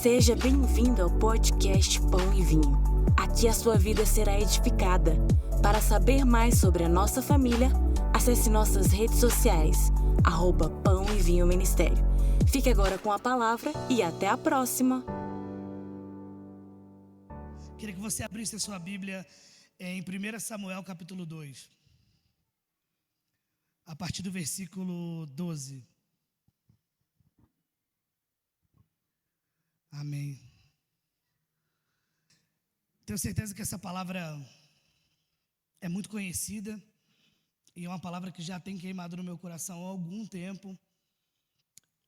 Seja bem-vindo ao podcast Pão e Vinho. Aqui a sua vida será edificada. Para saber mais sobre a nossa família, acesse nossas redes sociais, @Pão e Vinho Ministério. Fique agora com a palavra e até a próxima. Queria que você abrisse a sua Bíblia em 1 Samuel capítulo 2, a partir do versículo 12. Amém. Tenho certeza que essa palavra é muito conhecida e é uma palavra que já tem queimado no meu coração há algum tempo.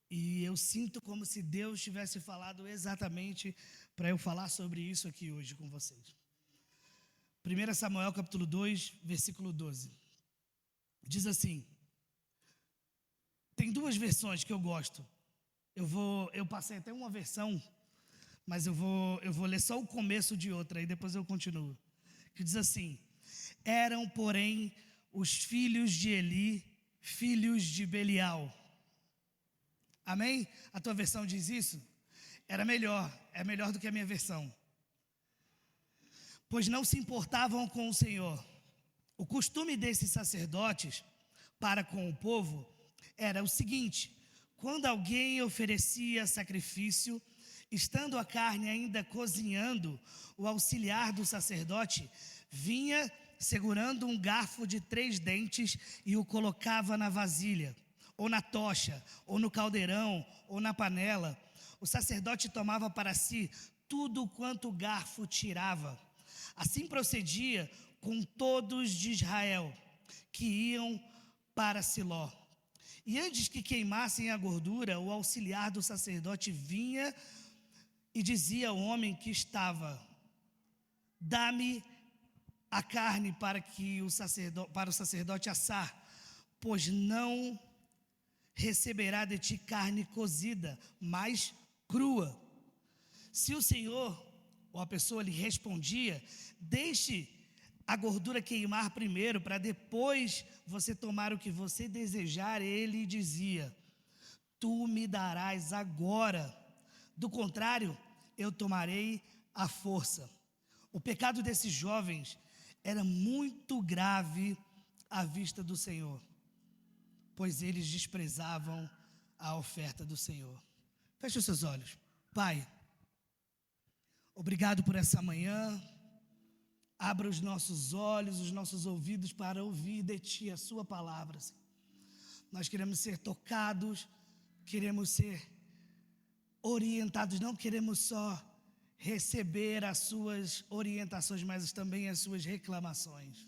E eu sinto como se Deus tivesse falado exatamente para eu falar sobre isso aqui hoje com vocês. 1 Samuel capítulo 2, versículo 12. Diz assim, tem duas versões que eu gosto. Eu passei até uma versão, mas eu vou ler só o começo de outra, e depois eu continuo. Que diz assim: eram, porém, os filhos de Eli, filhos de Belial. Amém? A tua versão diz isso? É melhor do que a minha versão. Pois não se importavam com o Senhor. O costume desses sacerdotes para com o povo era o seguinte: quando alguém oferecia sacrifício, estando a carne ainda cozinhando, o auxiliar do sacerdote vinha segurando um garfo de 3 dentes e o colocava na vasilha, ou na tocha, ou no caldeirão, ou na panela. O sacerdote tomava para si tudo quanto o garfo tirava. Assim procedia com todos de Israel que iam para Siló. E antes que queimassem a gordura, o auxiliar do sacerdote vinha e dizia ao homem que estava: dá-me a carne para o sacerdote assar, pois não receberá de ti carne cozida, mas crua. Se o Senhor, ou a pessoa lhe respondia: deixe a gordura queimar primeiro, para depois você tomar o que você desejar, ele dizia: tu me darás agora, do contrário, eu tomarei à força. O pecado desses jovens era muito grave à vista do Senhor, pois eles desprezavam a oferta do Senhor. Feche os seus olhos. Pai, obrigado por essa manhã. Abra os nossos olhos, os nossos ouvidos para ouvir de Ti a Sua palavra. Nós queremos ser tocados, queremos ser orientados, não queremos só receber as Suas orientações, mas também as Suas reclamações.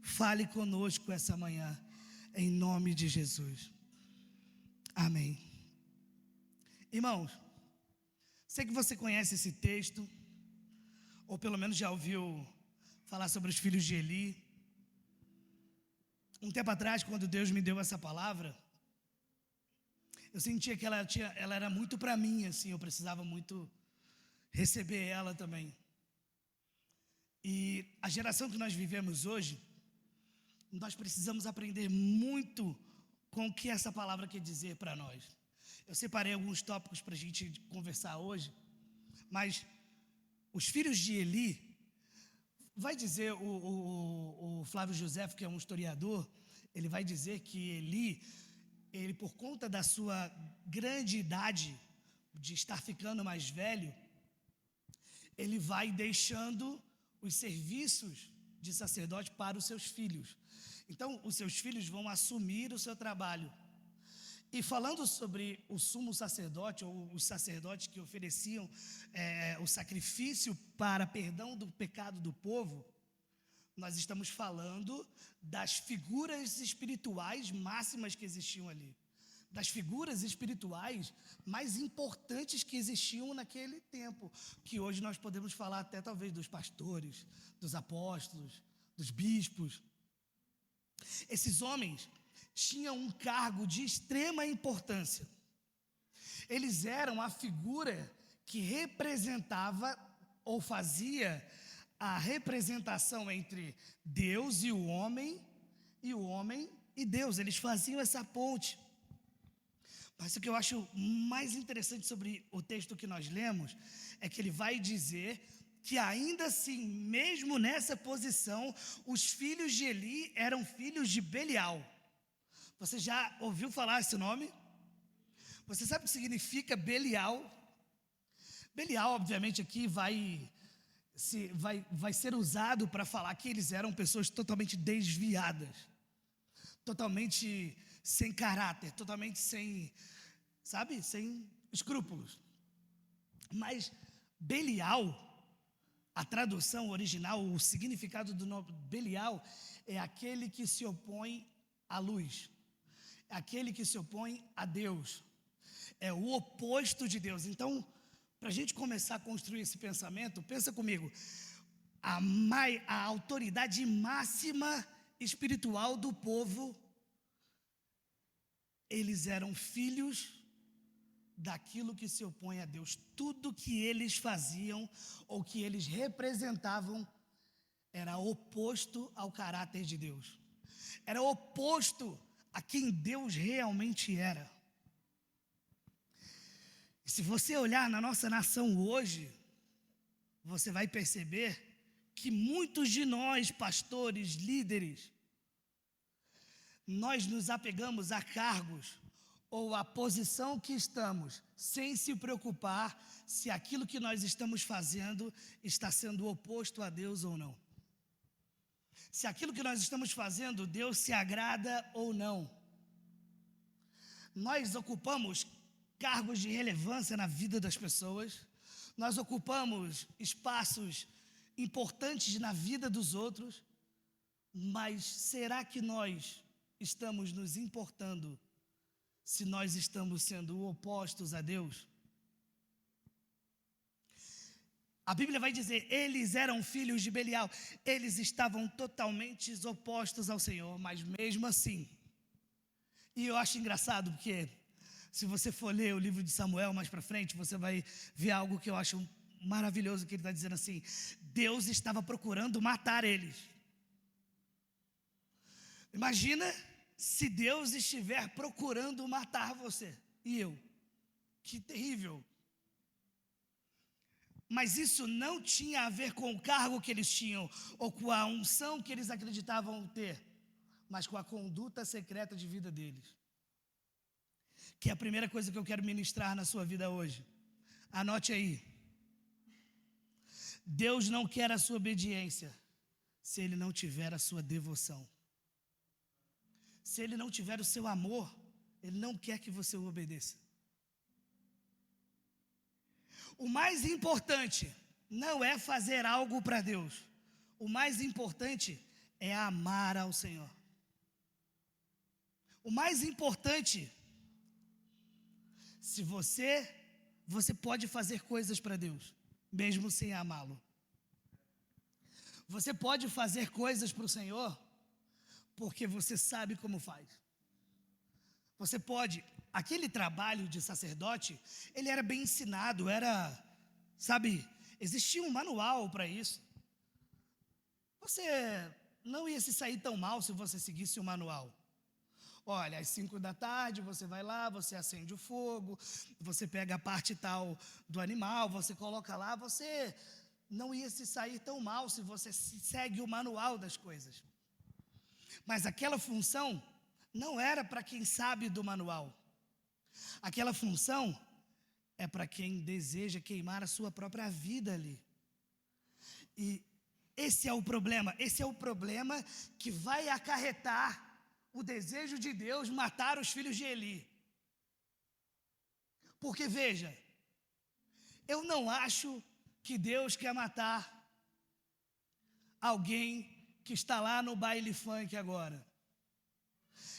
Fale conosco essa manhã, em nome de Jesus. Amém. Irmãos, sei que você conhece esse texto, ou pelo menos já ouviu falar sobre os filhos de Eli. Um tempo atrás, quando Deus me deu essa palavra, eu sentia que ela era muito para mim, assim, eu precisava muito receber ela também. E a geração que nós vivemos hoje, nós precisamos aprender muito com o que essa palavra quer dizer para nós. Eu separei alguns tópicos para a gente conversar hoje, mas os filhos de Eli, vai dizer o Flávio José, que é um historiador, ele vai dizer que Eli, por conta da sua grande idade, de estar ficando mais velho, ele vai deixando os serviços de sacerdote para os seus filhos. Então, os seus filhos vão assumir o seu trabalho. E falando sobre o sumo sacerdote, ou os sacerdotes que ofereciam o sacrifício para perdão do pecado do povo, nós estamos falando das figuras espirituais máximas que existiam ali, das figuras espirituais mais importantes que existiam naquele tempo, que hoje nós podemos falar até talvez dos pastores, dos apóstolos, dos bispos. Esses homens tinham um cargo de extrema importância. Eles eram a figura que representava ou fazia a representação entre Deus e o homem e Deus. Eles faziam essa ponte. Mas o que eu acho mais interessante sobre o texto que nós lemos é que ele vai dizer que ainda assim, mesmo nessa posição, os filhos de Eli eram filhos de Belial. Você já ouviu falar esse nome? Você sabe o que significa Belial? Belial, obviamente, aqui vai ser usado para falar que eles eram pessoas totalmente desviadas, totalmente sem caráter, totalmente sem escrúpulos. Mas Belial, a tradução original, o significado do nome Belial é aquele que se opõe à luz, é aquele que se opõe a Deus, é o oposto de Deus. Então, para a gente começar a construir esse pensamento, pensa comigo, a autoridade máxima espiritual do povo, eles eram filhos daquilo que se opõe a Deus. Tudo que eles faziam ou que eles representavam era oposto ao caráter de Deus, era oposto a quem Deus realmente era. E se você olhar na nossa nação hoje, você vai perceber que muitos de nós, pastores, líderes, nós nos apegamos a cargos ou a posição que estamos, sem se preocupar se aquilo que nós estamos fazendo está sendo oposto a Deus ou não. Se aquilo que nós estamos fazendo, Deus se agrada ou não. Nós ocupamos cargos de relevância na vida das pessoas, nós ocupamos espaços importantes na vida dos outros, mas será que nós estamos nos importando se nós estamos sendo opostos a Deus? A Bíblia vai dizer, eles eram filhos de Belial, eles estavam totalmente opostos ao Senhor, mas mesmo assim, e eu acho engraçado porque se você for ler o livro de Samuel mais para frente, você vai ver algo que eu acho maravilhoso, que ele está dizendo assim, Deus estava procurando matar eles. Imagina se Deus estiver procurando matar você e eu. Que terrível. Mas isso não tinha a ver com o cargo que eles tinham, ou com a unção que eles acreditavam ter, mas com a conduta secreta de vida deles. Que é a primeira coisa que eu quero ministrar na sua vida hoje. Anote aí. Deus não quer a sua obediência se Ele não tiver a sua devoção. Se Ele não tiver o seu amor, Ele não quer que você o obedeça. O mais importante não é fazer algo para Deus. O mais importante é amar ao Senhor. O mais importante, se você pode fazer coisas para Deus, mesmo sem amá-lo. Você pode fazer coisas para o Senhor, porque você sabe como faz. Você pode, aquele trabalho de sacerdote, ele era bem ensinado, existia um manual para isso. Você não ia se sair tão mal se você seguisse o manual. Olha, às 5 da tarde você vai lá, você acende o fogo, você pega a parte tal do animal, você coloca lá, você não ia se sair tão mal se você segue o manual das coisas. Mas aquela função não era para quem sabe do manual. Aquela função é para quem deseja queimar a sua própria vida ali. E esse é o problema que vai acarretar o desejo de Deus matar os filhos de Eli. Porque veja, eu não acho que Deus quer matar alguém que está lá no baile funk agora.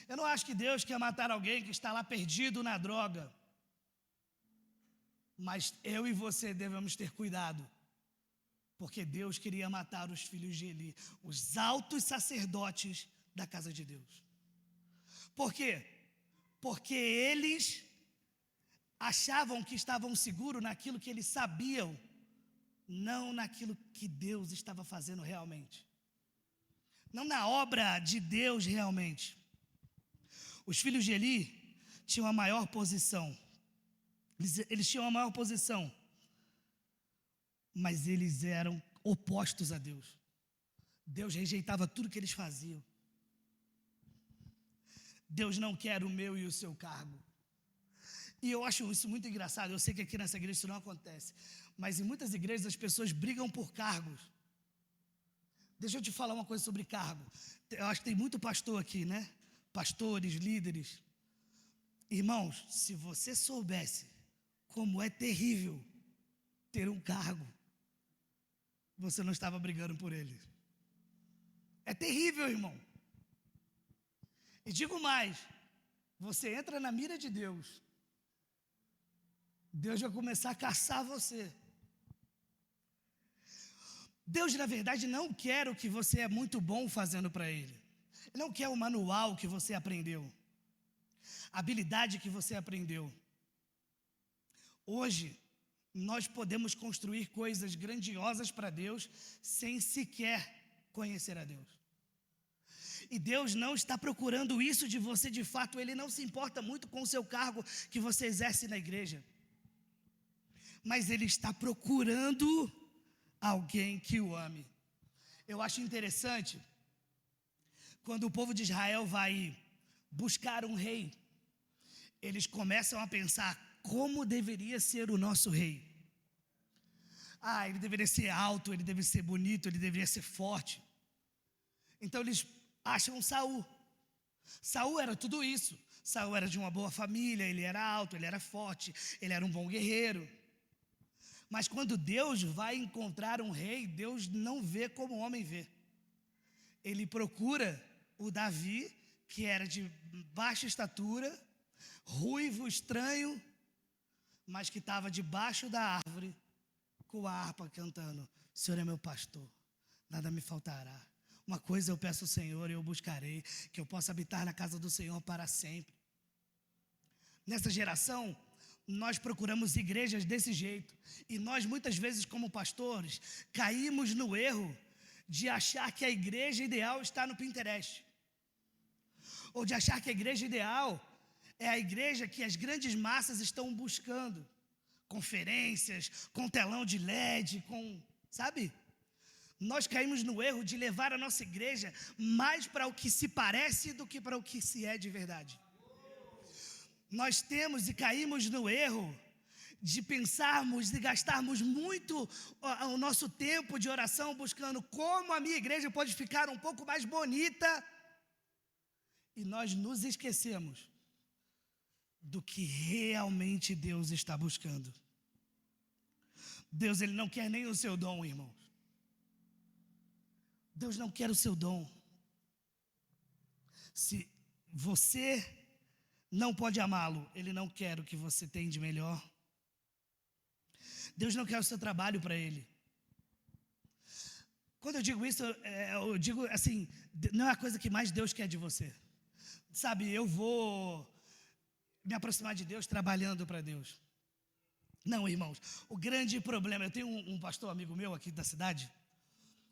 Eu não acho que Deus quer matar alguém que está lá perdido na droga. Mas eu e você devemos ter cuidado, porque Deus queria matar os filhos de Eli, os altos sacerdotes da casa de Deus. Por quê? Porque eles achavam que estavam seguros naquilo que eles sabiam, não naquilo que Deus estava fazendo realmente, não na obra de Deus realmente. Os filhos de Eli tinham a maior posição. Eles tinham a maior posição, mas eles eram opostos a Deus. Deus rejeitava tudo que eles faziam. Deus não quer o meu e o seu cargo. E eu acho isso muito engraçado. Eu sei que aqui nessa igreja isso não acontece, mas em muitas igrejas as pessoas brigam por cargos. Deixa eu te falar uma coisa sobre cargo. Eu acho que tem muito pastor aqui, né? Pastores, líderes. Irmãos, se você soubesse como é terrível ter um cargo, você não estava brigando por ele. É terrível, irmão. E digo mais, você entra na mira de Deus, Deus vai começar a caçar você. Deus, na verdade, não quer o que você é muito bom fazendo para Ele. Ele não quer o manual que você aprendeu, a habilidade que você aprendeu. Hoje, nós podemos construir coisas grandiosas para Deus sem sequer conhecer a Deus. E Deus não está procurando isso de você de fato. Ele não se importa muito com o seu cargo que você exerce na igreja, mas Ele está procurando alguém que o ame. Eu acho interessante, quando o povo de Israel vai buscar um rei, eles começam a pensar: como deveria ser o nosso rei? Ele deveria ser alto, ele deveria ser bonito, ele deveria ser forte. Então eles acham Saul. Saul era tudo isso. Saul era de uma boa família, ele era alto, ele era forte, ele era um bom guerreiro. Mas quando Deus vai encontrar um rei, Deus não vê como o homem vê. Ele procura o Davi, que era de baixa estatura, ruivo, estranho, mas que estava debaixo da árvore, com a harpa cantando: o Senhor é meu pastor, nada me faltará. Uma coisa eu peço ao Senhor e eu buscarei, que eu possa habitar na casa do Senhor para sempre. Nessa geração, nós procuramos igrejas desse jeito. E nós, muitas vezes, como pastores, caímos no erro de achar que a igreja ideal está no Pinterest. Ou de achar que a igreja ideal é a igreja que as grandes massas estão buscando. Conferências, com telão de LED, sabe? Nós caímos no erro de levar a nossa igreja mais para o que se parece do que para o que se é de verdade. Nós temos e caímos no erro de pensarmos e gastarmos muito o nosso tempo de oração buscando como a minha igreja pode ficar um pouco mais bonita, e nós nos esquecemos do que realmente Deus está buscando. Deus, Ele não quer nem o seu dom, irmãos. Deus não quer o seu dom. Se você não pode amá-lo, Ele não quer o que você tem de melhor. Deus não quer o seu trabalho para Ele. Quando eu digo isso, eu digo assim, não é a coisa que mais Deus quer de você. Sabe, eu vou me aproximar de Deus trabalhando para Deus. Não, irmãos, o grande problema, eu tenho um pastor amigo meu aqui da cidade,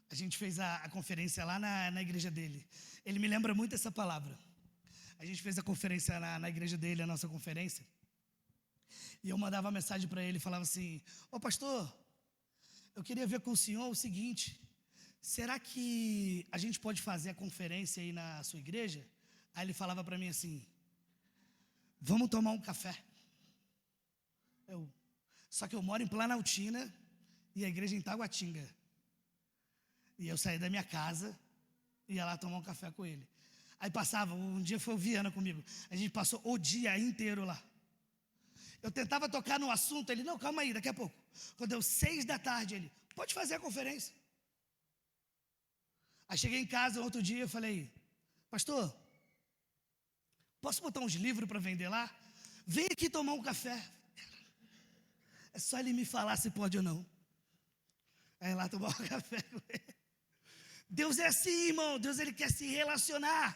a gente fez a conferência lá na igreja dele. Ele me lembra muito essa palavra. A gente fez a conferência na igreja dele, a nossa conferência. E eu mandava mensagem para ele, falava assim: ô pastor, eu queria ver com o senhor o seguinte: será que a gente pode fazer a conferência aí na sua igreja? Aí ele falava para mim assim: vamos tomar um café. Só que eu moro em Planaltina e a igreja em Taguatinga. E eu saí da minha casa e ia lá tomar um café com ele. Aí passava, um dia foi o Viana comigo, a gente passou o dia inteiro lá. Eu tentava tocar no assunto, ele: não, calma aí, daqui a pouco. Quando deu 6 da tarde, ele: pode fazer a conferência. Aí cheguei em casa outro dia e falei: pastor, posso botar uns livros para vender lá? Vem aqui tomar um café. É só ele me falar se pode ou não. Aí lá tomar um café com ele. Deus é assim, irmão. Deus, Ele quer se relacionar.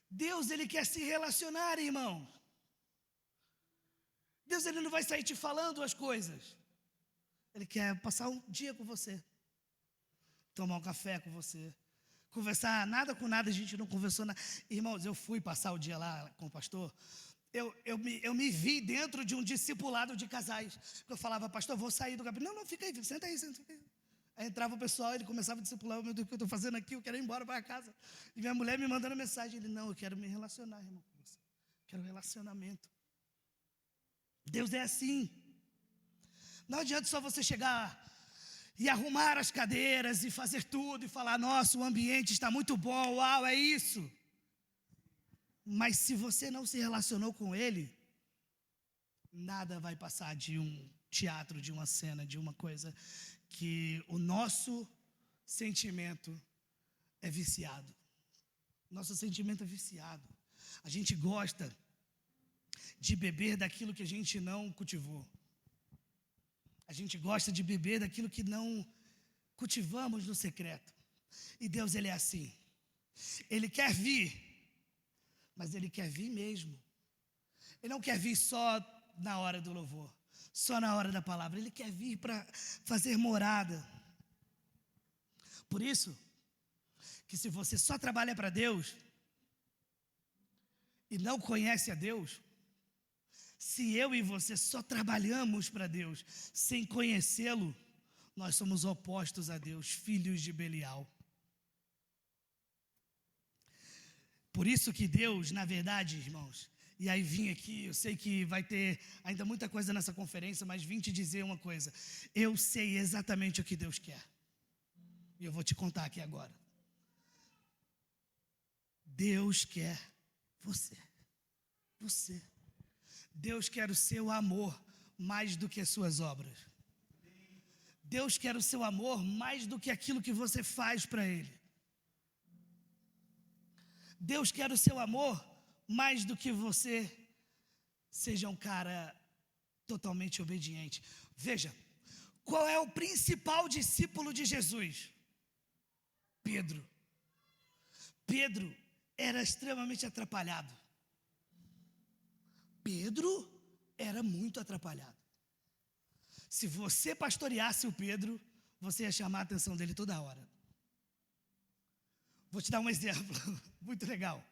Deus, Ele quer se relacionar, irmão. Deus, Ele não vai sair te falando as coisas. Ele quer passar um dia com você, tomar um café com você, conversar nada com nada, a gente não conversou nada. Irmãos, eu fui passar o dia lá com o pastor, eu me vi dentro de um discipulado de casais. Eu falava, pastor, vou sair do gabinete. Não, fica aí, senta aí, senta aí. Aí entrava o pessoal, ele começava a discipular, meu Deus, o que eu estou fazendo aqui? Eu quero ir embora para casa. E minha mulher me mandando mensagem, ele, não, eu quero me relacionar, irmão, com você. Quero relacionamento. Deus é assim. Não adianta só você chegar e arrumar as cadeiras e fazer tudo e falar, nossa, o ambiente está muito bom, uau, é isso. Mas se você não se relacionou com Ele, nada vai passar de um teatro, de uma cena, de uma coisa que o nosso sentimento é viciado. Nosso sentimento é viciado. A gente gosta de beber daquilo que a gente não cultivou. A gente gosta de beber daquilo que não cultivamos no secreto. E Deus, Ele é assim. Ele quer vir, mas Ele quer vir mesmo. Ele não quer vir só na hora do louvor, só na hora da palavra. Ele quer vir para fazer morada. Por isso, que se você só trabalha para Deus e não conhece a Deus, se eu e você só trabalhamos para Deus sem conhecê-lo, nós somos opostos a Deus, filhos de Belial. Por isso que Deus, na verdade, irmãos, e aí vim aqui, eu sei que vai ter ainda muita coisa nessa conferência, mas vim te dizer uma coisa. Eu sei exatamente o que Deus quer. E eu vou te contar aqui agora. Deus quer você. Você. Deus quer o seu amor mais do que as suas obras. Deus quer o seu amor mais do que aquilo que você faz para Ele. Deus quer o seu amor mais do que você seja um cara totalmente obediente. Veja, qual é o principal discípulo de Jesus? Pedro. Pedro era extremamente atrapalhado. Pedro era muito atrapalhado. Se você pastoreasse o Pedro, você ia chamar a atenção dele toda hora. Vou te dar um exemplo muito legal.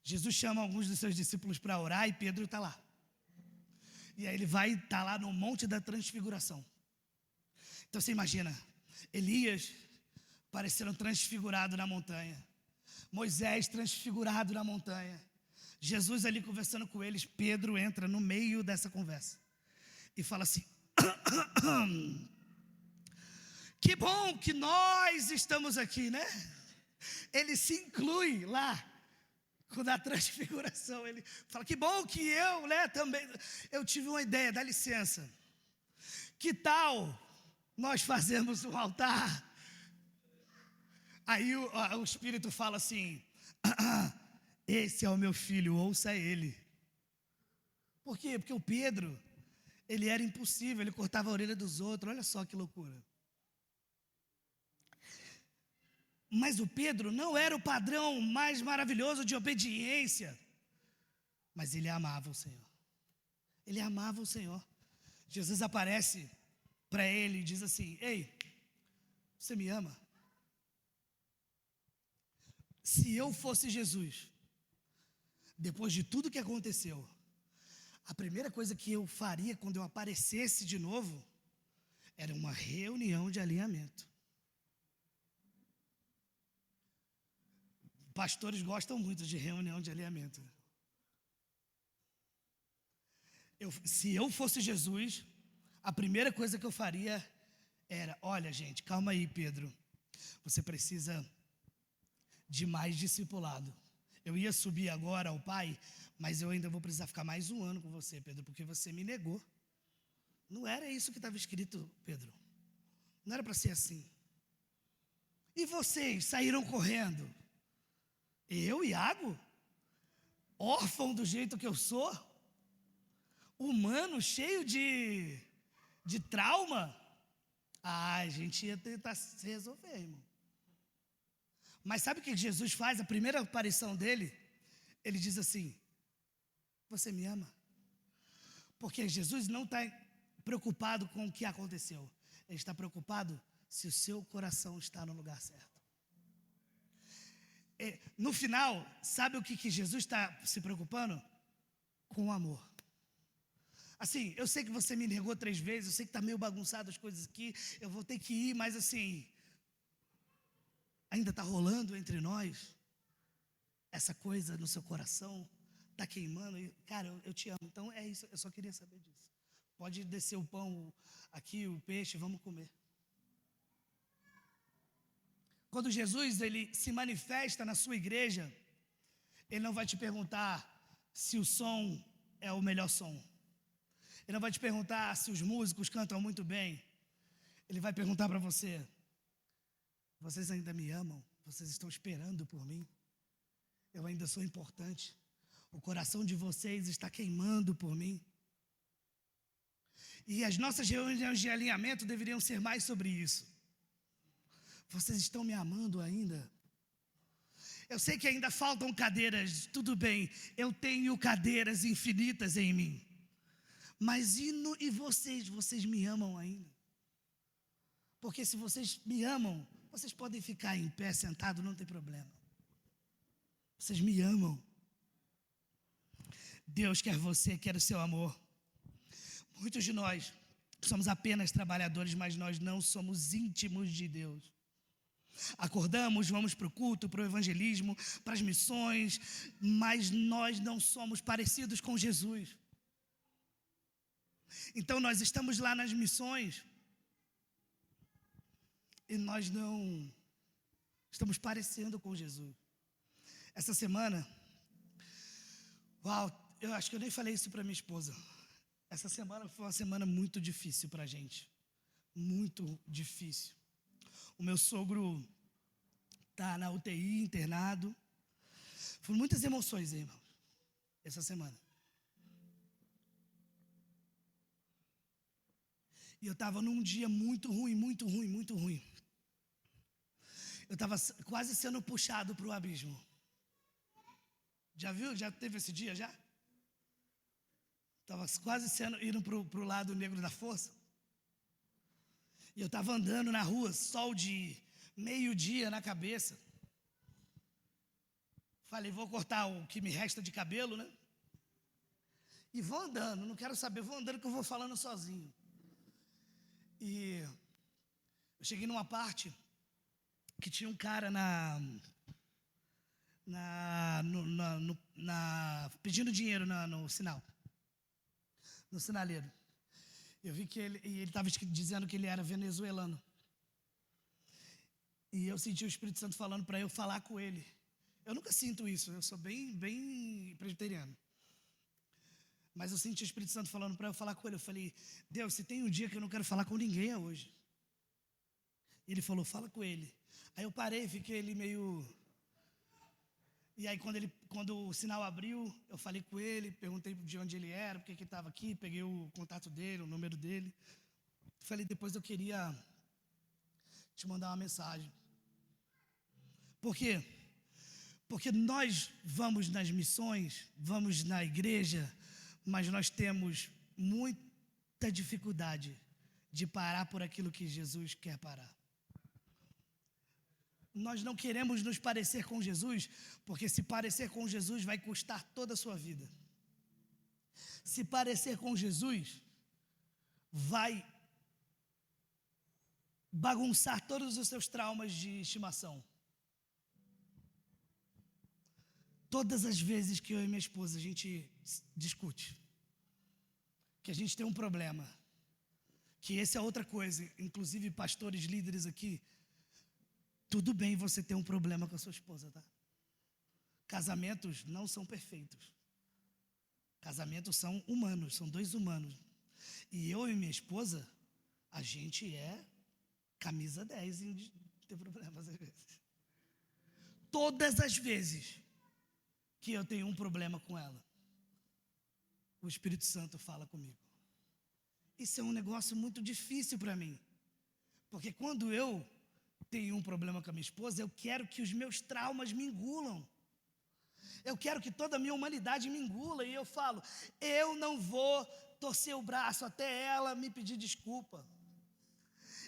Jesus chama alguns dos seus discípulos para orar e Pedro está lá. E aí ele vai estar lá no Monte da Transfiguração. Então você imagina, Elias parecendo transfigurado na montanha. Moisés transfigurado na montanha. Jesus ali conversando com eles, Pedro entra no meio dessa conversa e fala assim, que bom que nós estamos aqui, né? Ele se inclui lá, quando a transfiguração, ele fala, que bom que eu, né, também, eu tive uma ideia, dá licença, que tal nós fazemos um altar? Aí o Espírito fala assim, esse é o meu filho, ouça ele. Por quê? Porque o Pedro, ele era impossível, ele cortava a orelha dos outros, olha só que loucura. Mas o Pedro não era o padrão mais maravilhoso de obediência, mas ele amava o Senhor. Ele amava o Senhor. Jesus aparece para ele e diz assim, ei, você me ama? Se eu fosse Jesus, depois de tudo que aconteceu, a primeira coisa que eu faria quando eu aparecesse de novo, era uma reunião de alinhamento. Pastores gostam muito de reunião de alinhamento. Se eu fosse Jesus, a primeira coisa que eu faria era, olha gente, calma aí Pedro, você precisa de mais discipulado. Eu ia subir agora ao Pai, mas eu ainda vou precisar ficar mais um ano com você, Pedro, porque você me negou. Não era isso que estava escrito, Pedro. Não era para ser assim. E vocês saíram correndo. Eu, Iago, órfão do jeito que eu sou, humano, cheio de trauma, a gente ia tentar se resolver, irmão. Mas sabe o que Jesus faz? A primeira aparição dele, ele diz assim, você me ama? Porque Jesus não está preocupado com o que aconteceu. Ele está preocupado se o seu coração está no lugar certo. No final, sabe o que Jesus está se preocupando? Com o amor. Assim, eu sei que você me negou 3 vezes, eu sei que está meio bagunçado as coisas aqui, eu vou ter que ir, mas assim, ainda está rolando entre nós essa coisa no seu coração, está queimando, e, cara, eu te amo. Então é isso, eu só queria saber disso. Pode descer o pão aqui, o peixe, vamos comer. Quando Jesus ele se manifesta na sua igreja, ele não vai te perguntar se o som é o melhor som. Ele não vai te perguntar se os músicos cantam muito bem. Ele vai perguntar para você: vocês ainda me amam? Vocês estão esperando por mim? Eu ainda sou importante. O coração de vocês está queimando por mim. E as nossas reuniões de alinhamento deveriam ser mais sobre isso. Vocês estão me amando ainda? Eu sei que ainda faltam cadeiras, tudo bem, eu tenho cadeiras infinitas em mim. Mas e vocês? Vocês me amam ainda? Porque se vocês me amam, vocês podem ficar em pé, sentado, não tem problema. Vocês me amam. Deus quer você, quer o seu amor. Muitos de nós somos apenas trabalhadores, mas nós não somos íntimos de Deus. Acordamos, vamos para o culto, para o evangelismo, para as missões, mas nós não somos parecidos com Jesus. Então nós estamos lá nas missões e nós não estamos parecendo com Jesus. Essa semana, eu acho que eu nem falei isso para minha esposa. Essa semana foi uma semana muito difícil para a gente, muito difícil. O meu sogro está na UTI, internado. Foram muitas emoções, irmão, essa semana. E eu estava num dia muito ruim, muito ruim, muito ruim. Eu estava quase sendo puxado para o abismo. Já viu? Já teve esse dia, já? Estava quase indo para o lado negro da força. E eu estava andando na rua, sol de meio-dia na cabeça. Falei, vou cortar o que me resta de cabelo, né? E vou andando, não quero saber, vou andando que eu vou falando sozinho. E eu cheguei numa parte que tinha um cara pedindo dinheiro no sinal, no sinaleiro. Eu vi que ele estava dizendo que ele era venezuelano. E eu senti o Espírito Santo falando para eu falar com ele. Eu nunca sinto isso, eu sou bem presbiteriano. Mas eu senti o Espírito Santo falando para eu falar com ele. Eu falei, Deus, se tem um dia que eu não quero falar com ninguém é hoje. E ele falou, fala com ele. Aí eu parei, fiquei ele meio... E aí quando o sinal abriu, eu falei com ele, perguntei de onde ele era, por que ele estava aqui, peguei o contato dele, o número dele. Falei, depois eu queria te mandar uma mensagem. Por quê? Porque nós vamos nas missões, vamos na igreja, mas nós temos muita dificuldade de parar por aquilo que Jesus quer parar. Nós não queremos nos parecer com Jesus, porque se parecer com Jesus vai custar toda a sua vida. Se parecer com Jesus, vai bagunçar todos os seus traumas de estimação. Todas as vezes que eu e minha esposa a gente discute, que a gente tem um problema, que essa é outra coisa, inclusive pastores, líderes aqui, tudo bem você ter um problema com a sua esposa, tá? Casamentos não são perfeitos. Casamentos são humanos, são 2 humanos. E eu e minha esposa, a gente é camisa 10 em ter problemas às vezes. Todas as vezes que eu tenho um problema com ela, o Espírito Santo fala comigo. Isso é um negócio muito difícil para mim. Porque quando eu tenho um problema com a minha esposa, eu quero que os meus traumas me engulam. Eu quero que toda a minha humanidade me engula. E eu falo, eu não vou torcer o braço até ela me pedir desculpa.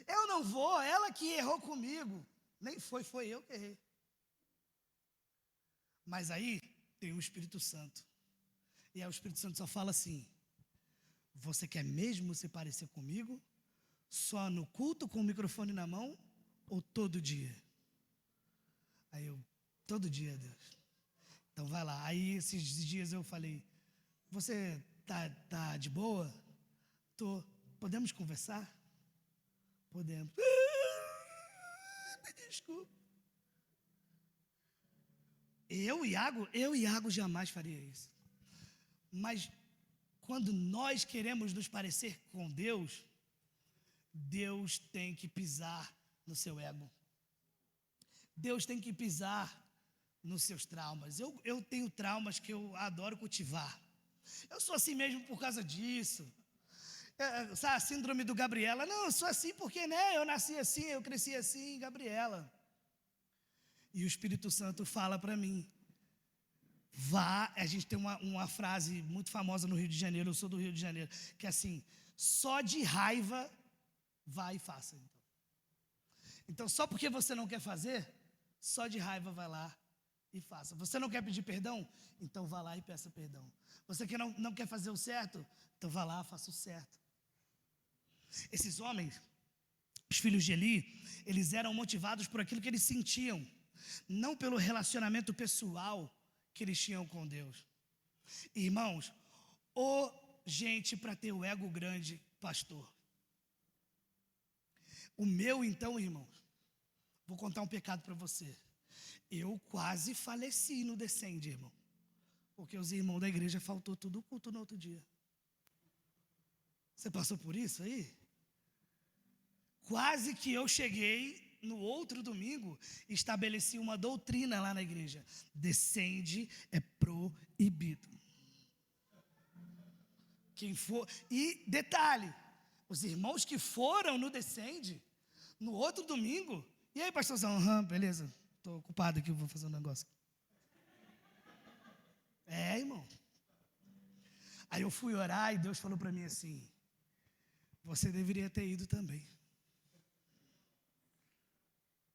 Eu não vou, ela que errou comigo. Nem foi eu que errei. Mas aí tem o Espírito Santo. E aí o Espírito Santo só fala assim: você quer mesmo se parecer comigo? Só no culto com o microfone na mão ou todo dia? Aí eu, todo dia, Deus. Então vai lá. Aí esses dias eu falei: você tá de boa? Tô. Podemos conversar? Podemos. Desculpa. Eu e Iago jamais faria isso. Mas quando nós queremos nos parecer com Deus, Deus tem que pisar no seu ego. Deus tem que pisar nos seus traumas. Eu tenho traumas que eu adoro cultivar. Eu sou assim mesmo por causa disso. Sabe, a síndrome do Gabriela. Não, eu sou assim porque, né, eu nasci assim, eu cresci assim, Gabriela. E o Espírito Santo fala para mim: vá. A gente tem uma frase muito famosa no Rio de Janeiro, eu sou do Rio de Janeiro, que é assim: só de raiva, vá e faça. Então, só porque você não quer fazer, só de raiva vai lá e faça. Você não quer pedir perdão? Então vá lá e peça perdão. Você que não quer fazer o certo? Então vá lá, faça o certo. Esses homens, os filhos de Eli, eles eram motivados por aquilo que eles sentiam, não pelo relacionamento pessoal que eles tinham com Deus. Irmãos, gente para ter o ego grande, pastor. O meu, então, irmãos, vou contar um pecado para você. Eu quase faleci no Descende, irmão. Porque os irmãos da igreja faltou tudo o culto no outro dia. Você passou por isso aí? Quase que eu cheguei no outro domingo e estabeleci uma doutrina lá na igreja. Descende é proibido. Quem for... E detalhe, os irmãos que foram no Descende, no outro domingo... E aí, pastorzão? Beleza, estou ocupado aqui, vou fazer um negócio. Irmão. Aí eu fui orar e Deus falou para mim assim: você deveria ter ido também.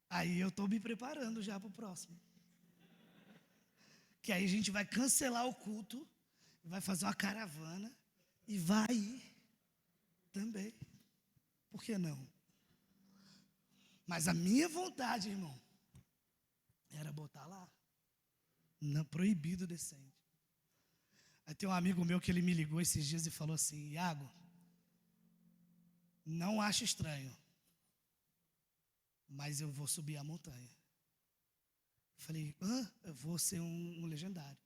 Aí eu estou me preparando já para o próximo. Que aí a gente vai cancelar o culto, vai fazer uma caravana e vai ir também. Por que não? Mas a minha vontade, irmão, era botar lá. Não, proibido Descende. Aí tem um amigo meu que ele me ligou esses dias e falou assim: Iago, não acho estranho, mas eu vou subir a montanha. Eu falei: eu vou ser um legendário.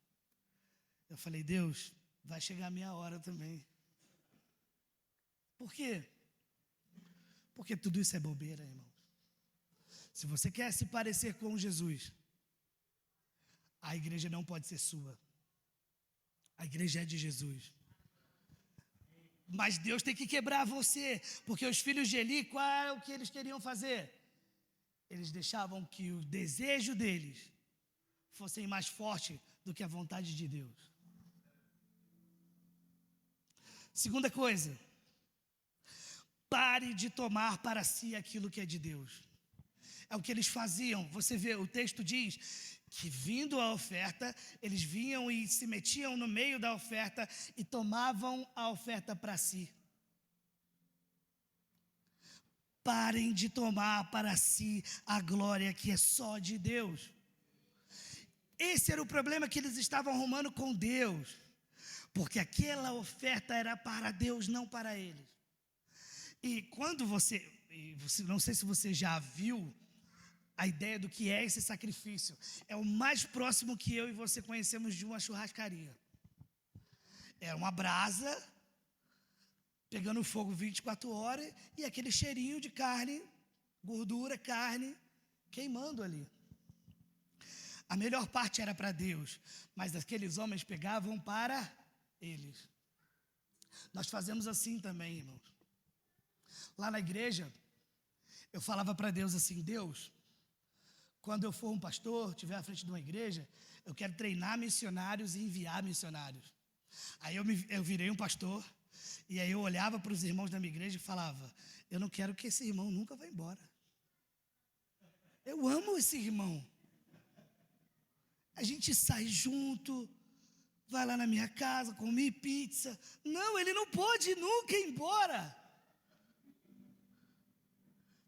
Eu falei: Deus, vai chegar a minha hora também. Por quê? Porque tudo isso é bobeira, irmão. Se você quer se parecer com Jesus, a igreja não pode ser sua. A igreja é de Jesus. Mas Deus tem que quebrar você, porque os filhos de Eli, qual é o que eles queriam fazer? Eles deixavam que o desejo deles fosse mais forte do que a vontade de Deus. Segunda coisa, pare de tomar para si aquilo que é de Deus. É o que eles faziam. Você vê, o texto diz que vindo a oferta, eles vinham e se metiam no meio da oferta e tomavam a oferta para si. Parem de tomar para si a glória que é só de Deus. Esse era o problema que eles estavam arrumando com Deus, porque aquela oferta era para Deus, não para eles. E quando você, não sei se você já viu a ideia do que é esse sacrifício, é o mais próximo que eu e você conhecemos de uma churrascaria. É uma brasa pegando fogo 24 horas e aquele cheirinho de carne, gordura, carne, queimando ali. A melhor parte era para Deus, mas aqueles homens pegavam para eles. Nós fazemos assim também, irmãos. Lá na igreja, eu falava para Deus assim: Deus, quando eu for um pastor, estiver à frente de uma igreja, eu quero treinar missionários e enviar missionários. Aí eu virei um pastor, e aí eu olhava para os irmãos da minha igreja e falava: eu não quero que esse irmão nunca vá embora. Eu amo esse irmão. A gente sai junto, vai lá na minha casa, come pizza. Não, ele não pôde nunca ir embora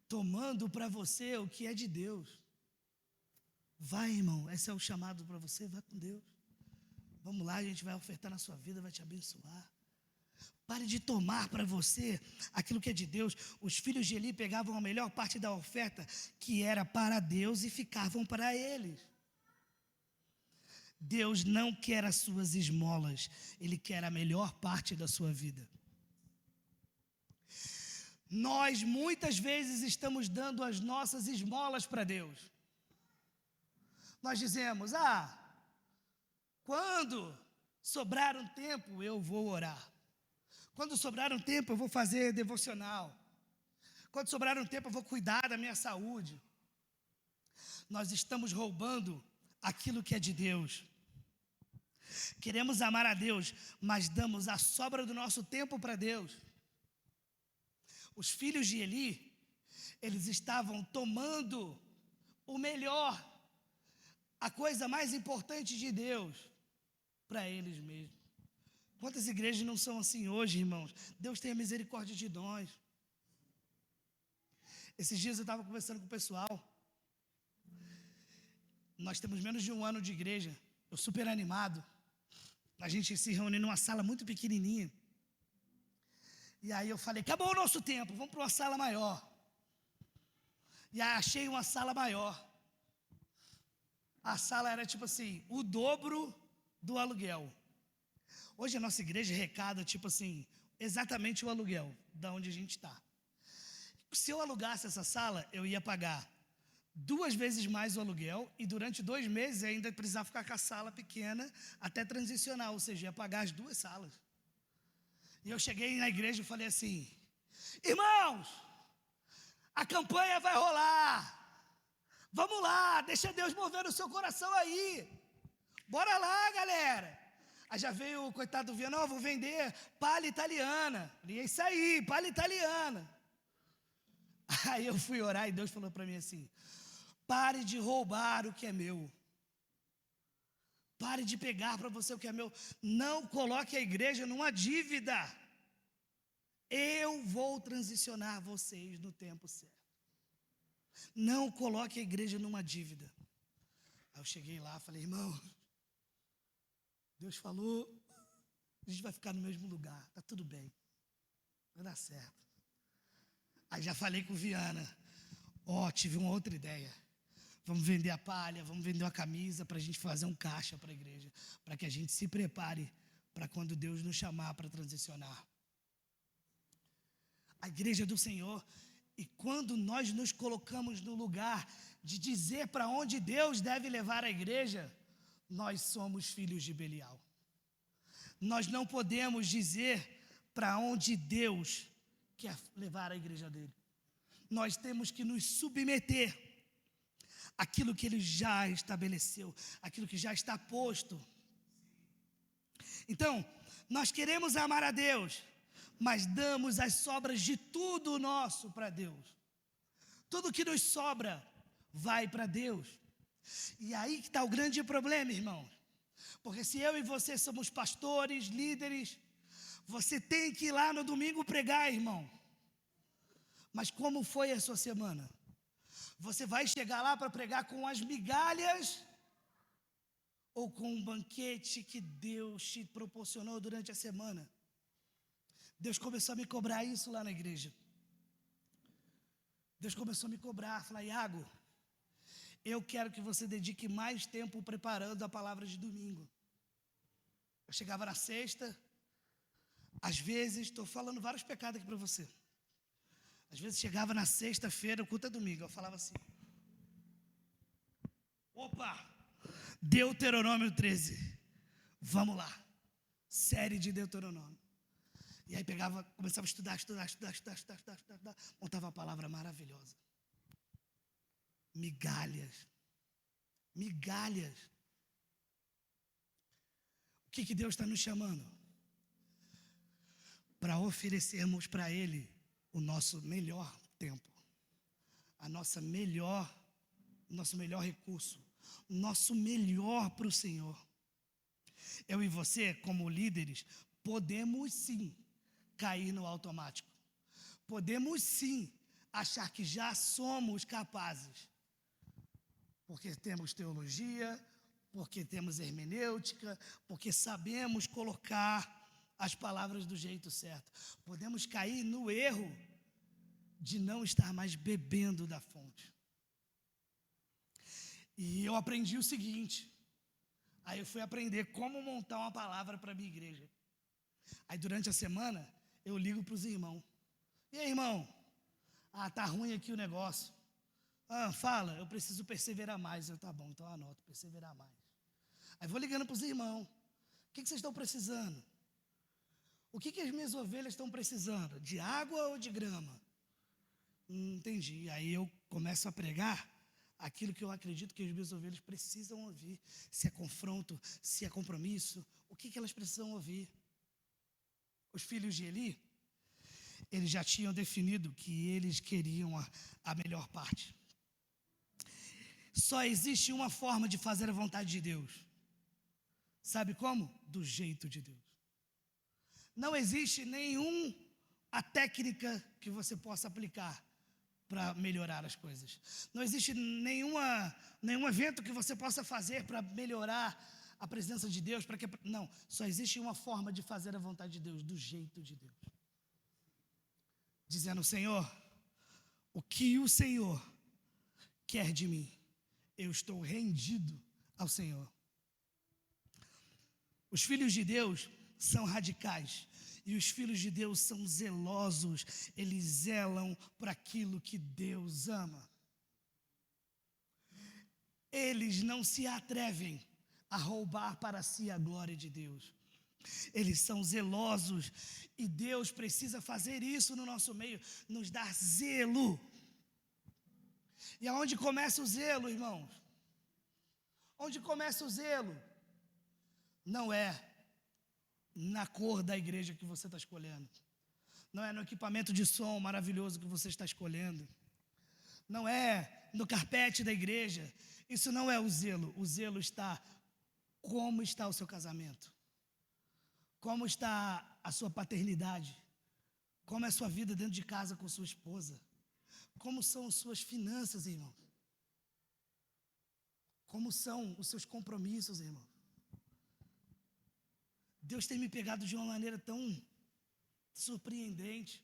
tomando para você o que é de Deus. Vai, irmão, esse é o chamado para você, vai com Deus. Vamos lá, a gente vai ofertar na sua vida, vai te abençoar. Pare de tomar para você aquilo que é de Deus. Os filhos de Eli pegavam a melhor parte da oferta, que era para Deus, e ficavam para eles. Deus não quer as suas esmolas, Ele quer a melhor parte da sua vida. Nós muitas vezes estamos dando as nossas esmolas para Deus. Nós dizemos, quando sobrar um tempo eu vou orar. Quando sobrar um tempo eu vou fazer devocional. Quando sobrar um tempo eu vou cuidar da minha saúde. Nós estamos roubando aquilo que é de Deus. Queremos amar a Deus, mas damos a sobra do nosso tempo para Deus. Os filhos de Eli, eles estavam tomando o melhor, a coisa mais importante de Deus, para eles mesmos. Quantas igrejas não são assim hoje, irmãos? Deus tenha misericórdia de nós. Esses dias eu estava conversando com o pessoal. Nós temos menos de um ano de igreja. Eu super animado. A gente se reúne numa sala muito pequenininha. E aí eu falei, acabou o nosso tempo, vamos para uma sala maior. E aí achei uma sala maior. A sala era tipo assim, o dobro do aluguel. Hoje a nossa igreja arrecada tipo assim, exatamente o aluguel da onde a gente está. Se eu alugasse essa sala, eu ia pagar 2 vezes mais o aluguel e durante 2 meses ainda precisava ficar com a sala pequena até transicionar, ou seja, ia pagar as 2 salas. E eu cheguei na igreja e falei assim, irmãos, a campanha vai rolar, vamos lá, deixa Deus mover o seu coração aí, bora lá, galera. Aí já veio o coitado do Viana, vou vender palha italiana, e é isso aí, palha italiana. Aí eu fui orar e Deus falou para mim assim, pare de roubar o que é meu. Pare de pegar para você o que é meu. Não coloque a igreja numa dívida. Eu vou transicionar vocês no tempo certo. Não coloque a igreja numa dívida. Aí eu cheguei lá e falei, irmão, Deus falou, a gente vai ficar no mesmo lugar, está tudo bem, vai dar certo. Aí já falei com o Viana, tive uma outra ideia. Vamos vender a palha, vamos vender uma camisa para a gente fazer um caixa para a igreja, para que a gente se prepare para quando Deus nos chamar para transicionar. A igreja do Senhor, e quando nós nos colocamos no lugar de dizer para onde Deus deve levar a igreja, nós somos filhos de Belial. Nós não podemos dizer para onde Deus quer levar a igreja dele. Nós temos que nos submeter àquilo que ele já estabeleceu, aquilo que já está posto. Então, nós queremos amar a Deus, mas damos as sobras de tudo nosso para Deus. Tudo que nos sobra vai para Deus. E aí que está o grande problema, irmãos. Porque se eu e você somos pastores, líderes, você tem que ir lá no domingo pregar, irmão. Mas como foi a sua semana? Você vai chegar lá para pregar com as migalhas ou com um banquete que Deus te proporcionou durante a semana? Deus começou a me cobrar isso lá na igreja. Deus começou a me cobrar, falar, Iago, eu quero que você dedique mais tempo preparando a palavra de domingo. Eu chegava na sexta, às vezes, estou falando vários pecados aqui para você. Às vezes chegava na sexta-feira, o culto é domingo, eu falava assim, opa, Deuteronômio 13, vamos lá, série de Deuteronômio. E aí começava a estudar, montava uma palavra maravilhosa. Migalhas. O que Deus está nos chamando? Para oferecermos para Ele o nosso melhor tempo, nosso melhor recurso, nosso melhor para o Senhor. Eu e você, como líderes, podemos sim cair no automático. Podemos sim achar que já somos capazes. Porque temos teologia, porque temos hermenêutica, porque sabemos colocar as palavras do jeito certo. Podemos cair no erro de não estar mais bebendo da fonte. E eu aprendi o seguinte, aí eu fui aprender como montar uma palavra para a minha igreja. Aí durante a semana, eu ligo para os irmãos. E aí, irmão? Tá ruim aqui o negócio. Fala, eu preciso perseverar mais. Tá bom, então anoto, perseverar mais. Aí vou ligando para os irmãos. O que vocês estão precisando? O que as minhas ovelhas estão precisando? De água ou de grama? Entendi. Aí eu começo a pregar aquilo que eu acredito que as minhas ovelhas precisam ouvir. Se é confronto, se é compromisso, o que elas precisam ouvir? Os filhos de Eli, eles já tinham definido que eles queriam a melhor parte. Só existe uma forma de fazer a vontade de Deus. Sabe como? Do jeito de Deus. Não existe a técnica que você possa aplicar para melhorar as coisas. Não existe nenhum evento que você possa fazer para melhorar a presença de Deus. Não, só existe uma forma de fazer a vontade de Deus, do jeito de Deus. Dizendo, Senhor, o que o Senhor quer de mim, eu estou rendido ao Senhor. Os filhos de Deus são radicais. E os filhos de Deus são zelosos, eles zelam por aquilo que Deus ama. Eles não se atrevem a roubar para si a glória de Deus. Eles são zelosos e Deus precisa fazer isso no nosso meio, nos dar zelo. E aonde começa o zelo, irmãos? Onde começa o zelo? Não é na cor da igreja que você está escolhendo. Não é no equipamento de som maravilhoso que você está escolhendo. Não é no carpete da igreja. Isso não é o zelo. O zelo está como está o seu casamento. Como está a sua paternidade. Como é a sua vida dentro de casa com sua esposa. Como são as suas finanças, irmão. Como são os seus compromissos, irmão. Deus tem me pegado de uma maneira tão surpreendente.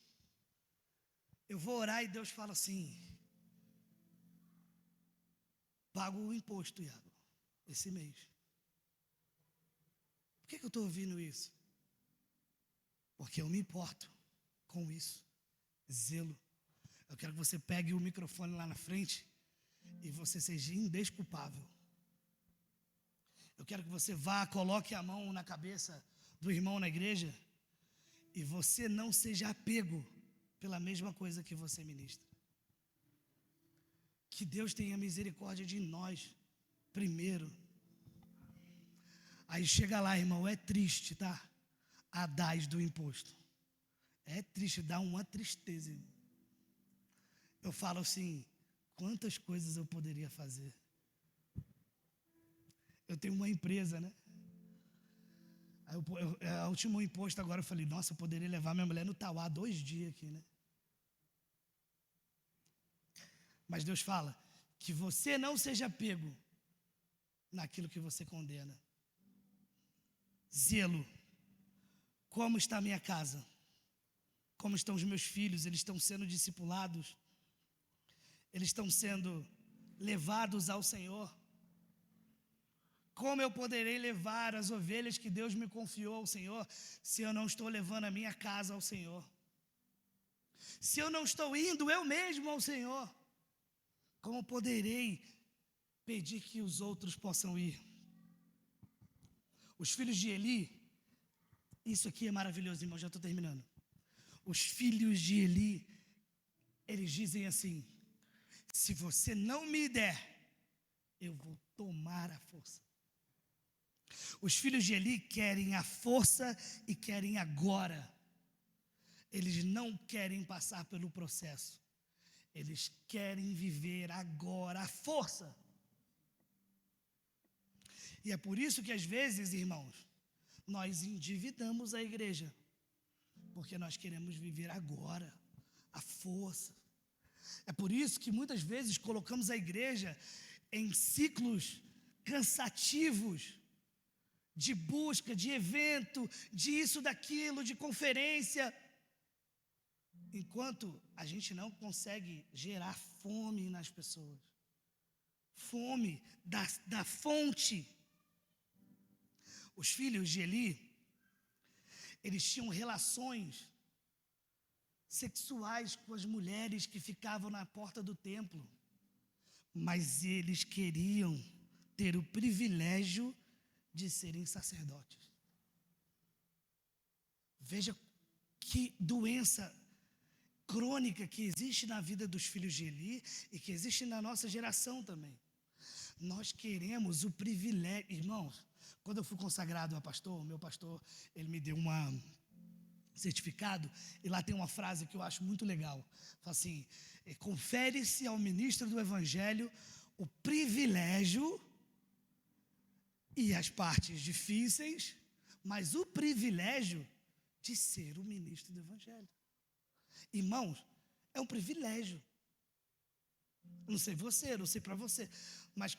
Eu vou orar e Deus fala assim: pago o imposto, Iago, esse mês. Por que eu estou ouvindo isso? Porque eu me importo com isso. Zelo. Eu quero que você pegue o microfone lá na frente e você seja indesculpável. Eu quero que você vá, coloque a mão na cabeça do irmão na igreja e você não seja apego pela mesma coisa que você ministra. Que Deus tenha misericórdia de nós primeiro. Aí chega lá, irmão, é triste, tá? A DAS do imposto. É triste, dá uma tristeza, irmão. Eu falo assim, quantas coisas eu poderia fazer? Eu tenho uma empresa, né? Aí o último imposto agora eu falei, nossa, eu poderia levar minha mulher no Tauá 2 dias aqui, né? Mas Deus fala que você não seja pego naquilo que você condena. Zelo. Como está a minha casa? Como estão os meus filhos? Eles estão sendo discipulados? Eles estão sendo levados ao Senhor? Como eu poderei levar as ovelhas que Deus me confiou ao Senhor, se eu não estou levando a minha casa ao Senhor? Se eu não estou indo eu mesmo ao Senhor, como poderei pedir que os outros possam ir? Os filhos de Eli, isso aqui é maravilhoso, irmão, já estou terminando. Os filhos de Eli, eles dizem assim: se você não me der, eu vou tomar a força. Os filhos de Eli querem a força e querem agora. Eles não querem passar pelo processo. Eles querem viver agora a força. E é por isso que às vezes, irmãos, nós endividamos a igreja, porque nós queremos viver agora, a força. É por isso que muitas vezes colocamos a igreja em ciclos cansativos, de busca, de evento, disso, daquilo, de conferência, enquanto a gente não consegue gerar fome nas pessoas, fome da fonte. Os filhos de Eli, eles tinham relações sexuais com as mulheres que ficavam na porta do templo, mas eles queriam ter o privilégio de serem sacerdotes. Veja que doença crônica que existe na vida dos filhos de Eli e que existe na nossa geração também. Nós queremos o privilégio. Irmãos, quando eu fui consagrado a pastor, o meu pastor, ele me deu um certificado, e lá tem uma frase que eu acho muito legal. Fala assim: confere-se ao ministro do evangelho o privilégio e as partes difíceis, mas o privilégio de ser o ministro do evangelho. Irmãos, é um privilégio. Não sei você, não sei para você, mas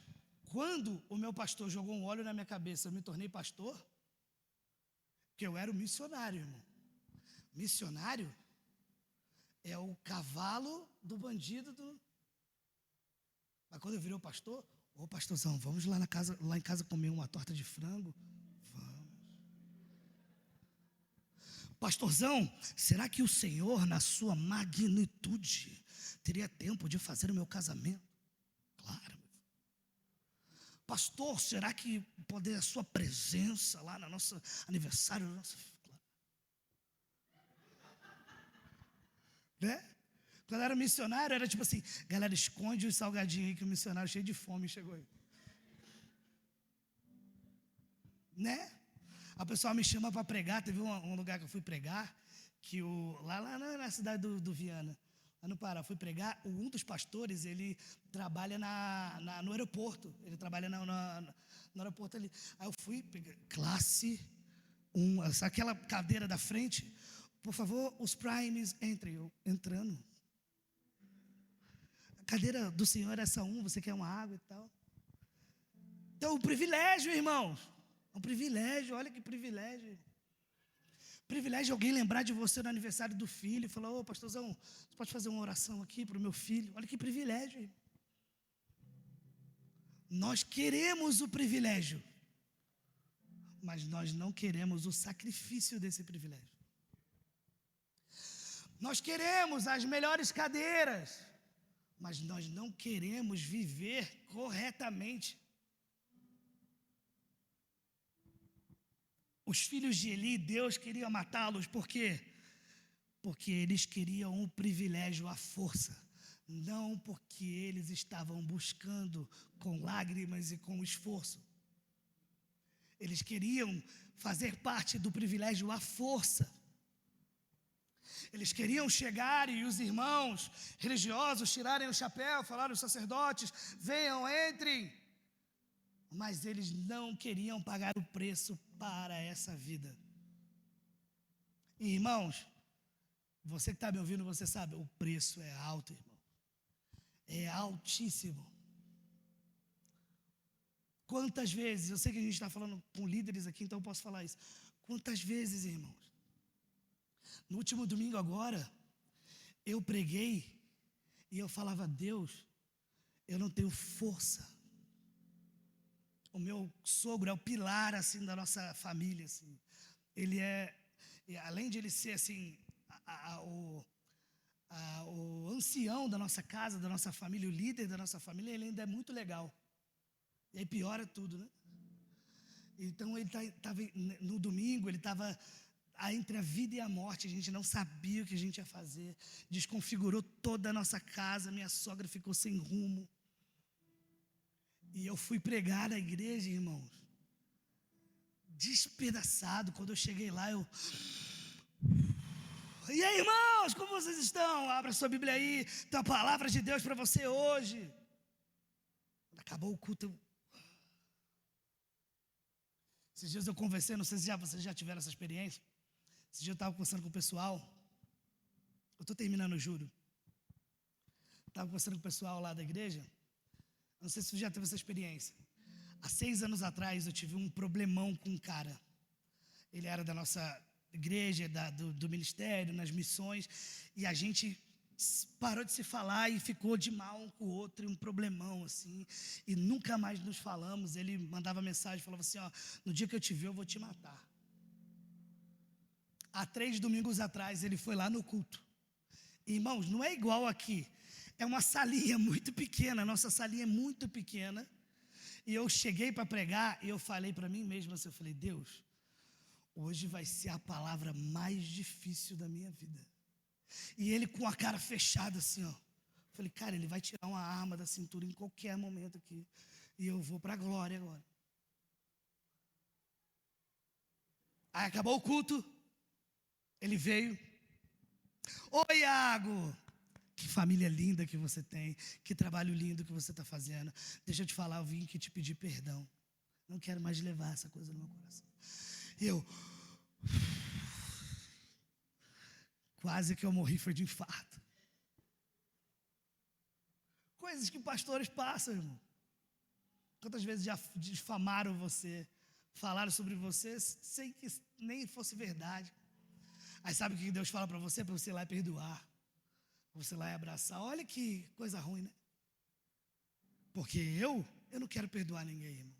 quando o meu pastor jogou um óleo na minha cabeça, eu me tornei pastor, porque eu era o missionário, irmão. Missionário é o cavalo do bandido Mas quando eu virei o pastor, ô pastorzão, vamos lá em casa comer uma torta de frango? Vamos. Pastorzão, será que o Senhor, na sua magnitude, teria tempo de fazer o meu casamento? Claro. Pastor, será que poder a sua presença lá no nosso aniversário, né? Quando eu era missionário, era tipo assim: galera, esconde os salgadinhos aí que o missionário cheio de fome chegou aí. Né? A pessoa me chama para pregar. Teve um lugar que eu fui pregar, que lá na cidade do Viana, lá no Pará, fui pregar. Um dos pastores, ele trabalha no aeroporto. Ele trabalha no aeroporto ali. Aí eu fui pegar classe 1, aquela cadeira da frente. Por favor, os primes entrem. Eu entrando. A cadeira do senhor é essa 1, você quer uma água e tal. Então, o privilégio, irmãos. É um privilégio, olha que privilégio. Privilégio de alguém lembrar de você no aniversário do filho e falar: ô pastorzão, você pode fazer uma oração aqui para o meu filho? Olha que privilégio. Irmão. Nós queremos o privilégio, mas nós não queremos o sacrifício desse privilégio. Nós queremos as melhores cadeiras, mas nós não queremos viver corretamente. Os filhos de Eli, Deus queria matá-los, por quê? Porque eles queriam um privilégio à força, não porque eles estavam buscando com lágrimas e com esforço. Eles queriam fazer parte do privilégio à força. Eles queriam chegar e os irmãos religiosos tirarem o chapéu, falar os sacerdotes: venham, entrem. Mas eles não queriam pagar o preço para essa vida. E, irmãos, você que está me ouvindo, você sabe, o preço é alto, irmão. É altíssimo. Quantas vezes, eu sei que a gente está falando com líderes aqui, então eu posso falar isso. Quantas vezes, irmãos, no último domingo agora, eu preguei e eu falava: Deus, eu não tenho força. O meu sogro é o pilar, assim, da nossa família, assim. Ele além de ele ser, assim, o ancião da nossa casa, da nossa família, o líder da nossa família, ele ainda é muito legal. E aí piora tudo, né? Então, ele estava no domingo, ele estava entre a vida e a morte. A gente não sabia o que a gente ia fazer. Desconfigurou toda a nossa casa. Minha sogra ficou sem rumo. E eu fui pregar na igreja, irmãos, despedaçado. Quando eu cheguei lá, e aí, irmãos, como vocês estão? Abra sua Bíblia aí, tem uma palavra de Deus para você hoje. Quando acabou o culto, Esses dias eu conversei, não sei se vocês já tiveram essa experiência. Esses dias eu estava conversando com o pessoal. Eu estou terminando, juro. Estava conversando com o pessoal lá da igreja. Não sei se você já teve essa experiência. Há 6 anos atrás eu tive um problemão com um cara. Ele era da nossa igreja, do ministério, nas missões. E a gente parou de se falar e ficou de mal um com o outro, um problemão assim. E nunca mais nos falamos. Ele mandava mensagem, falava assim, ó, no dia que eu te ver eu vou te matar. Há 3 domingos atrás ele foi lá no culto. Irmãos, não é igual aqui. É uma salinha muito pequena, a nossa salinha é muito pequena. E eu cheguei para pregar e eu falei para mim mesmo assim, eu falei, Deus, hoje vai ser a palavra mais difícil da minha vida. E ele com a cara fechada assim, ó. Eu falei, cara, ele vai tirar uma arma da cintura em qualquer momento aqui. E eu vou para a glória agora. Aí acabou o culto, ele veio. Oi, Iago! Que família linda que você tem, que trabalho lindo que você está fazendo. Deixa eu te falar, eu vim aqui te pedir perdão. Não quero mais levar essa coisa no meu coração. Eu, quase que eu morri, foi de infarto. Coisas que pastores passam, irmão. Quantas vezes já difamaram você, falaram sobre você, sem que nem fosse verdade. Aí sabe o que Deus fala para você? Para você ir lá e perdoar. Você lá e abraçar. Olha que coisa ruim, né? Porque eu não quero perdoar ninguém, irmão.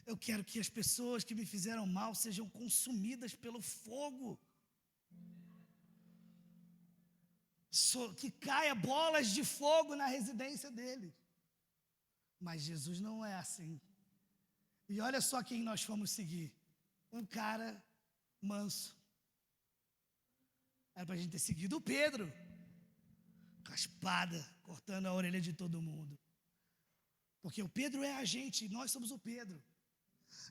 Eu quero que as pessoas que me fizeram mal sejam consumidas pelo fogo. Que caia bolas de fogo na residência deles. Mas Jesus não é assim. E olha só quem nós fomos seguir. Um cara manso. Era para a gente ter seguido o Pedro. Com a espada, cortando a orelha de todo mundo. Porque o Pedro é a gente, nós somos o Pedro.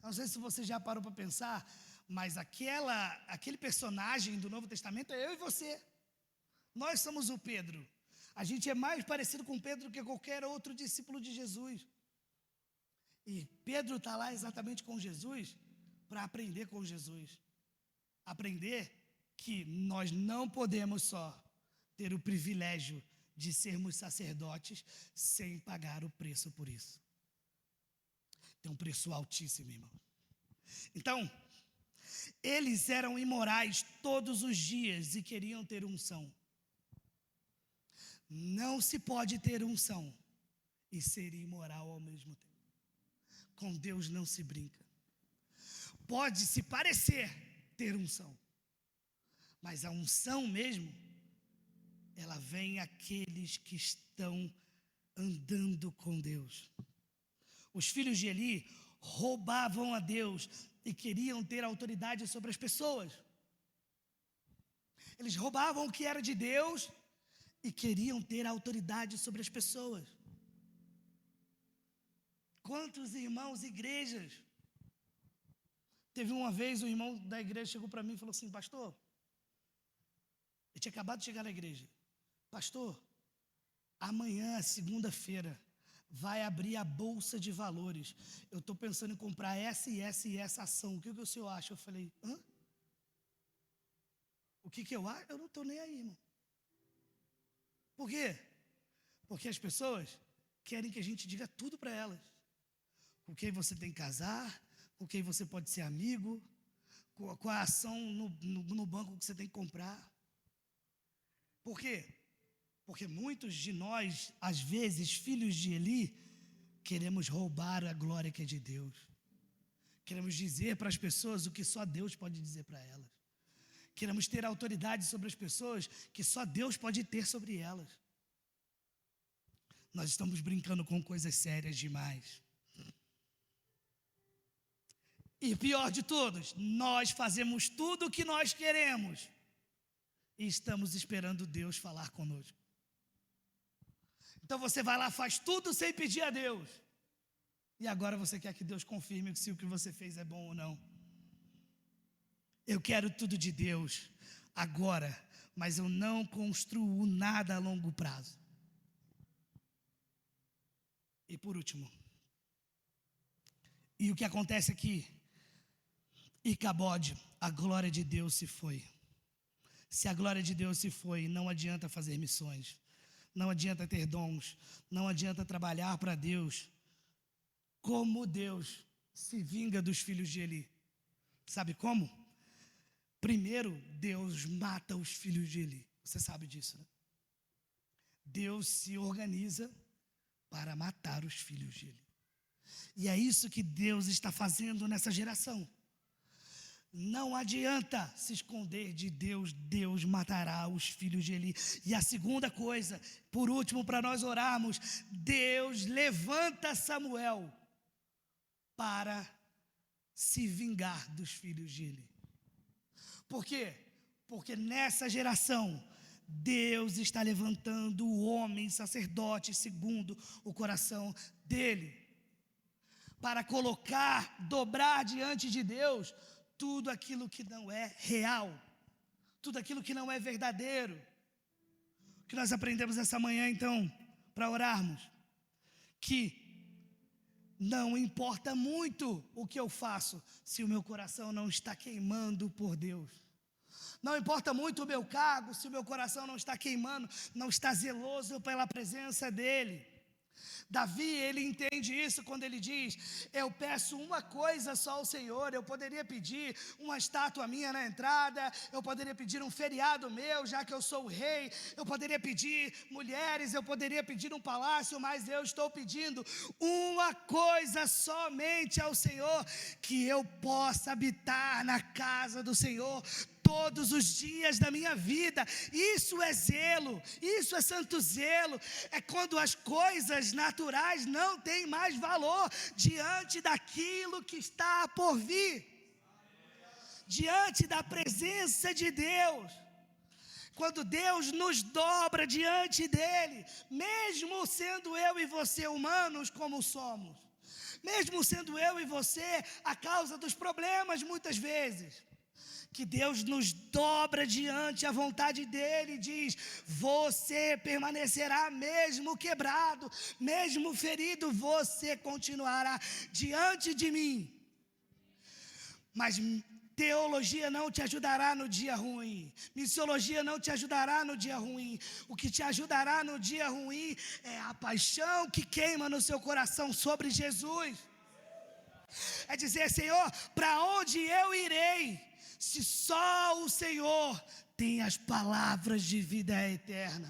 Não sei se você já parou para pensar, mas aquele personagem do Novo Testamento é eu e você. Nós somos o Pedro. A gente é mais parecido com Pedro do que qualquer outro discípulo de Jesus. E Pedro está lá exatamente com Jesus para aprender com Jesus. Aprender que nós não podemos só ter o privilégio de sermos sacerdotes sem pagar o preço por isso. Tem um preço altíssimo, irmão. Então, eles eram imorais todos os dias e queriam ter unção. Não se pode ter unção e ser imoral ao mesmo tempo. Com Deus não se brinca. Pode se parecer ter unção, mas a unção mesmo, ela vem àqueles que estão andando com Deus. Os filhos de Eli roubavam a Deus e queriam ter autoridade sobre as pessoas. Eles roubavam o que era de Deus e queriam ter autoridade sobre as pessoas. Quantos irmãos, igrejas. Teve uma vez um irmão da igreja chegou para mim e falou assim, pastor, eu tinha acabado de chegar na igreja. Pastor, amanhã, segunda-feira, vai abrir a Bolsa de Valores. Eu estou pensando em comprar essa e essa ação. O que o senhor acha? Eu falei, hã? O que eu acho? Eu não estou nem aí, irmão. Por quê? Porque as pessoas querem que a gente diga tudo para elas. Com quem você tem que casar, com quem você pode ser amigo, com a ação no banco que você tem que comprar. Por quê? Porque muitos de nós, às vezes, filhos de Eli, queremos roubar a glória que é de Deus. Queremos dizer para as pessoas o que só Deus pode dizer para elas. Queremos ter autoridade sobre as pessoas que só Deus pode ter sobre elas. Nós estamos brincando com coisas sérias demais. E pior de todos, nós fazemos tudo o que nós queremos e estamos esperando Deus falar conosco. Então você vai lá, faz tudo sem pedir a Deus. E agora você quer que Deus confirme se o que você fez é bom ou não. Eu quero tudo de Deus agora, mas eu não construo nada a longo prazo. E por último, e o que acontece aqui Icabode, a glória de Deus se foi. Se a glória de Deus se foi, não adianta fazer missões, não adianta ter dons, não adianta trabalhar para Deus. Como Deus se vinga dos filhos de Eli? Sabe como? Primeiro, Deus mata os filhos de Eli. Você sabe disso, né? Deus se organiza para matar os filhos de Eli. E é isso que Deus está fazendo nessa geração. Não adianta se esconder de Deus, Deus matará os filhos de Eli. E a segunda coisa, por último, para nós orarmos, Deus levanta Samuel para se vingar dos filhos de Eli. Por quê? Porque nessa geração, Deus está levantando o homem sacerdote segundo o coração dele, para colocar, dobrar diante de Deus tudo aquilo que não é real, tudo aquilo que não é verdadeiro. O que nós aprendemos essa manhã, então, para orarmos, que não importa muito o que eu faço, se o meu coração não está queimando por Deus. Não importa muito o meu cargo, se o meu coração não está queimando, não está zeloso pela presença dEle. Davi, ele entende isso quando ele diz: eu peço uma coisa só ao Senhor. Eu poderia pedir uma estátua minha na entrada, eu poderia pedir um feriado meu, já que eu sou o rei, eu poderia pedir mulheres, eu poderia pedir um palácio, mas eu estou pedindo uma coisa somente ao Senhor, que eu possa habitar na casa do Senhor todos os dias da minha vida. Isso é zelo, isso é santo zelo. É quando as coisas naturais não têm mais valor diante daquilo que está por vir, diante da presença de Deus. Quando Deus nos dobra diante dEle, mesmo sendo eu e você humanos como somos, mesmo sendo eu e você a causa dos problemas muitas vezes, que Deus nos dobra diante a vontade dEle e diz: você permanecerá mesmo quebrado, mesmo ferido, você continuará diante de mim. Mas teologia não te ajudará no dia ruim, missiologia não te ajudará no dia ruim. O que te ajudará no dia ruim é a paixão que queima no seu coração sobre Jesus. É dizer: Senhor, para onde eu irei, se só o Senhor tem as palavras de vida eterna?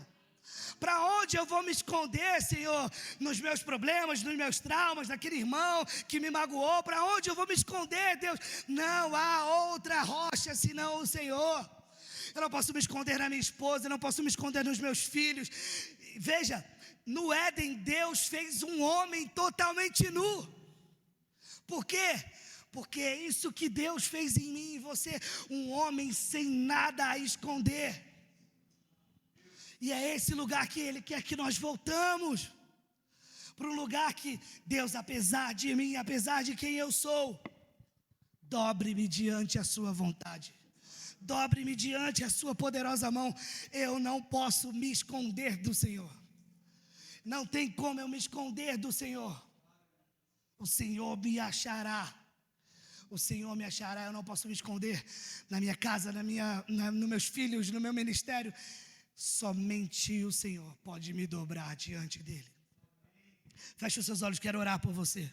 Para onde eu vou me esconder, Senhor? Nos meus problemas, nos meus traumas, naquele irmão que me magoou? Para onde eu vou me esconder, Deus? Não há outra rocha senão o Senhor. Eu não posso me esconder na minha esposa, eu não posso me esconder nos meus filhos. Veja, no Éden, Deus fez um homem totalmente nu. Por quê? Porque é isso que Deus fez em mim e você, um homem sem nada a esconder. E é esse lugar que Ele quer que nós voltamos, para um lugar que Deus, apesar de mim, apesar de quem eu sou, dobre-me diante a sua vontade, dobre-me diante a sua poderosa mão. Eu não posso me esconder do Senhor, não tem como eu me esconder do Senhor. O Senhor me achará. O Senhor me achará. Eu não posso me esconder na minha casa, nos meus filhos, no meu ministério. Somente o Senhor pode me dobrar diante dEle. Feche os seus olhos, quero orar por você.